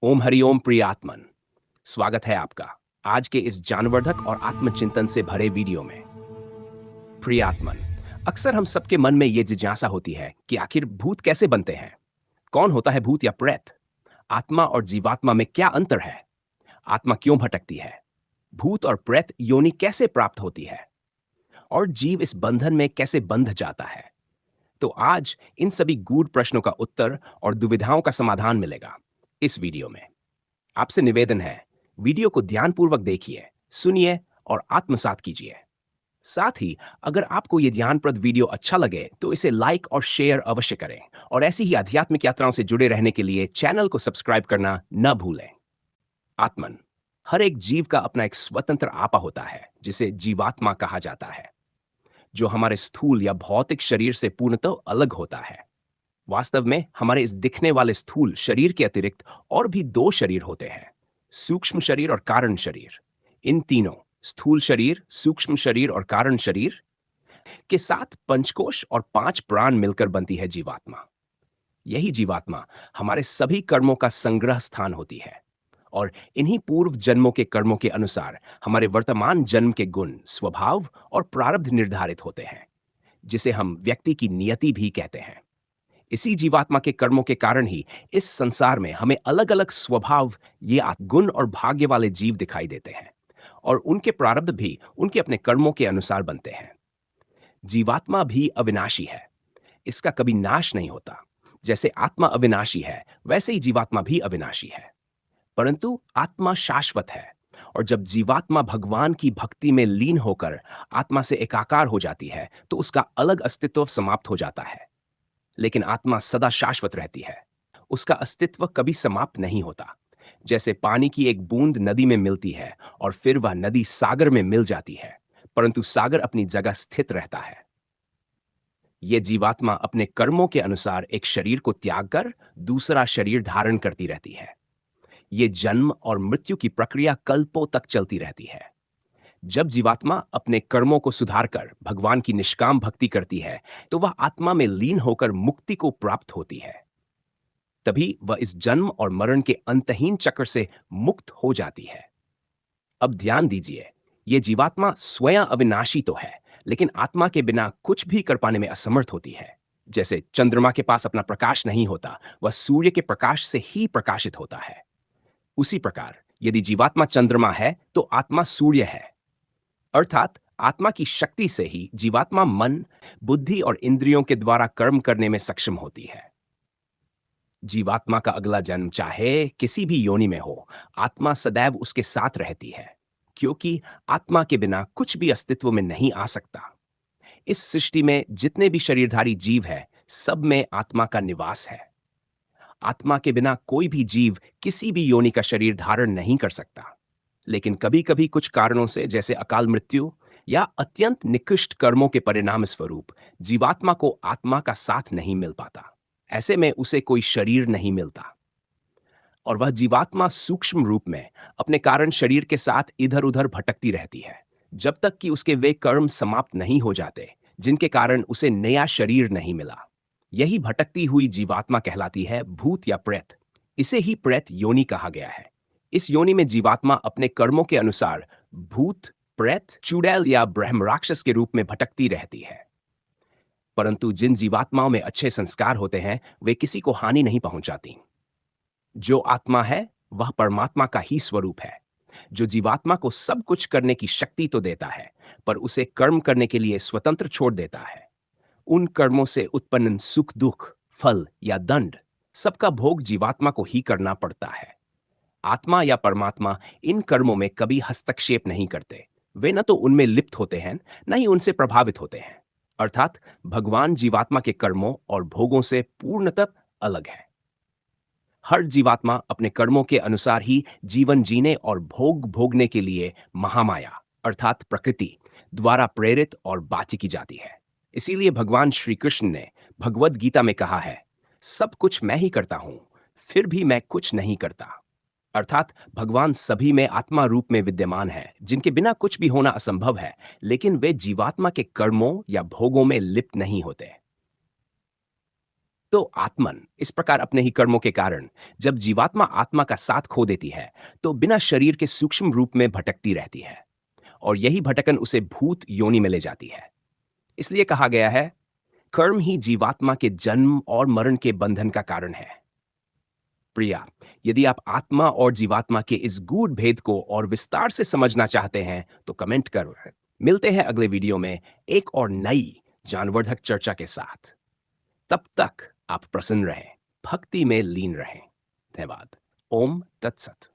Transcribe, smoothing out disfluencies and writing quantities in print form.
ओम हरि ओम प्रिय आत्मन, स्वागत है आपका आज के इस ज्ञानवर्धक और आत्मचिंतन से भरे वीडियो में। प्रिय आत्मन, अक्सर हम सबके मन में ये जिज्ञासा होती है कि आखिर भूत कैसे बनते हैं। कौन होता है भूत या प्रेत? आत्मा और जीवात्मा में क्या अंतर है? आत्मा क्यों भटकती है? भूत और प्रेत योनि कैसे प्राप्त होती है? और जीव इस बंधन में कैसे बंध जाता है? तो आज इन सभी गूढ़ प्रश्नों का उत्तर और दुविधाओं का समाधान मिलेगा इस वीडियो में। आपसे निवेदन है, वीडियो को ध्यानपूर्वक देखिए, सुनिए और आत्मसात कीजिए। साथ ही अगर आपको ये ज्ञानप्रद वीडियो अच्छा लगे तो इसे लाइक और शेयर अवश्य करें और ऐसी ही आध्यात्मिक यात्राओं से जुड़े रहने के लिए चैनल को सब्सक्राइब करना न भूलें। आत्मन, हर एक जीव का अपना एक स्वतंत्र आपा होता है जिसे जीवात्मा कहा जाता है, जो हमारे स्थूल या भौतिक शरीर से पूर्णतः अलग होता है। वास्तव में हमारे इस दिखने वाले स्थूल शरीर के अतिरिक्त और भी दो शरीर होते हैं, सूक्ष्म शरीर और कारण शरीर। इन तीनों, स्थूल शरीर, सूक्ष्म शरीर और कारण शरीर के साथ पंचकोश और 5 प्राण मिलकर बनती है जीवात्मा। यही जीवात्मा हमारे सभी कर्मों का संग्रह स्थान होती है और इन्हीं पूर्व जन्मों के कर्मों के अनुसार हमारे वर्तमान जन्म के गुण, स्वभाव और प्रारब्ध निर्धारित होते हैं, जिसे हम व्यक्ति की नियति भी कहते हैं। इसी जीवात्मा के कर्मों के कारण ही इस संसार में हमें अलग अलग स्वभाव, ये गुण और भाग्य वाले जीव दिखाई देते हैं और उनके प्रारब्ध भी उनके अपने कर्मों के अनुसार बनते हैं। जीवात्मा भी अविनाशी है, इसका कभी नाश नहीं होता। जैसे आत्मा अविनाशी है वैसे ही जीवात्मा भी अविनाशी है, परंतु आत्मा शाश्वत है। और जब जीवात्मा भगवान की भक्ति में लीन होकर आत्मा से एकाकार हो जाती है तो उसका अलग अस्तित्व समाप्त हो जाता है। लेकिन आत्मा सदा शाश्वत रहती है, उसका अस्तित्व कभी समाप्त नहीं होता। जैसे पानी की एक बूंद नदी में मिलती है और फिर वह नदी सागर में मिल जाती है, परंतु सागर अपनी जगह स्थित रहता है। यह जीवात्मा अपने कर्मों के अनुसार एक शरीर को त्याग कर दूसरा शरीर धारण करती रहती है। यह जन्म और मृत्यु की प्रक्रिया कल्पों तक चलती रहती है। जब जीवात्मा अपने कर्मों को सुधारकर भगवान की निष्काम भक्ति करती है तो वह आत्मा में लीन होकर मुक्ति को प्राप्त होती है। तभी वह इस जन्म और मरण के अंतहीन चक्र से मुक्त हो जाती है। अब ध्यान दीजिए, यह जीवात्मा स्वयं अविनाशी तो है, लेकिन आत्मा के बिना कुछ भी कर पाने में असमर्थ होती है। जैसे चंद्रमा के पास अपना प्रकाश नहीं होता, वह सूर्य के प्रकाश से ही प्रकाशित होता है। उसी प्रकार यदि जीवात्मा चंद्रमा है तो आत्मा सूर्य है। अर्थात आत्मा की शक्ति से ही जीवात्मा मन, बुद्धि और इंद्रियों के द्वारा कर्म करने में सक्षम होती है। जीवात्मा का अगला जन्म चाहे किसी भी योनि में हो, आत्मा सदैव उसके साथ रहती है, क्योंकि आत्मा के बिना कुछ भी अस्तित्व में नहीं आ सकता। इस सृष्टि में जितने भी शरीरधारी जीव है, सब में आत्मा का निवास है। आत्मा के बिना कोई भी जीव किसी भी योनि का शरीर धारण नहीं कर सकता। लेकिन कभी-कभी कुछ कारणों से, जैसे अकाल मृत्यु या अत्यंत निकृष्ट कर्मों के परिणाम स्वरूप, जीवात्मा को आत्मा का साथ नहीं मिल पाता। ऐसे में उसे कोई शरीर नहीं मिलता और वह जीवात्मा सूक्ष्म रूप में अपने कारण शरीर के साथ इधर-उधर भटकती रहती है, जब तक कि उसके वे कर्म समाप्त नहीं हो जाते जिनके कारण उसे नया शरीर नहीं मिला। यही भटकती हुई जीवात्मा कहलाती है भूत या प्रेत। इसे ही प्रेत योनि कहा गया है। इस योनि में जीवात्मा अपने कर्मों के अनुसार भूत, प्रेत, चुड़ैल या ब्रह्म राक्षस के रूप में भटकती रहती है। परंतु जिन जीवात्माओं में अच्छे संस्कार होते हैं, वे किसी को हानि नहीं पहुंचाती। जो आत्मा है वह परमात्मा का ही स्वरूप है, जो जीवात्मा को सब कुछ करने की शक्ति तो देता है, पर उसे कर्म करने के लिए स्वतंत्र छोड़ देता है। उन कर्मों से उत्पन्न सुख, दुख, फल या दंड, सबका भोग जीवात्मा को ही करना पड़ता है। आत्मा या परमात्मा इन कर्मों में कभी हस्तक्षेप नहीं करते। वे न तो उनमें लिप्त होते हैं, न ही उनसे प्रभावित होते हैं। अर्थात भगवान जीवात्मा के कर्मों और भोगों से पूर्णतः अलग है। हर जीवात्मा अपने कर्मों के अनुसार ही जीवन जीने और भोग भोगने के लिए महामाया अर्थात प्रकृति द्वारा प्रेरित और बाची की जाती है। इसीलिए भगवान श्री कृष्ण ने भगवद गीता में कहा है, सब कुछ मैं ही करता हूं, फिर भी मैं कुछ नहीं करता। अर्थात भगवान सभी में आत्मा रूप में विद्यमान है, जिनके बिना कुछ भी होना असंभव है, लेकिन वे जीवात्मा के कर्मों या भोगों में लिप्त नहीं होते। तो आत्मन इस प्रकार अपने ही कर्मों के कारण जब जीवात्मा आत्मा का साथ खो देती है तो बिना शरीर के सूक्ष्म रूप में भटकती रहती है और यही भटकन उसे भूत योनि में ले जाती है। इसलिए कहा गया है, कर्म ही जीवात्मा के जन्म और मरण के बंधन का कारण है। प्रिया, यदि आप आत्मा और जीवात्मा के इस गूढ़ भेद को और विस्तार से समझना चाहते हैं तो कमेंट करो। मिलते हैं अगले वीडियो में एक और नई जानवर्धक चर्चा के साथ। तब तक आप प्रसन्न रहें, भक्ति में लीन रहें। धन्यवाद। ओम तत्सत।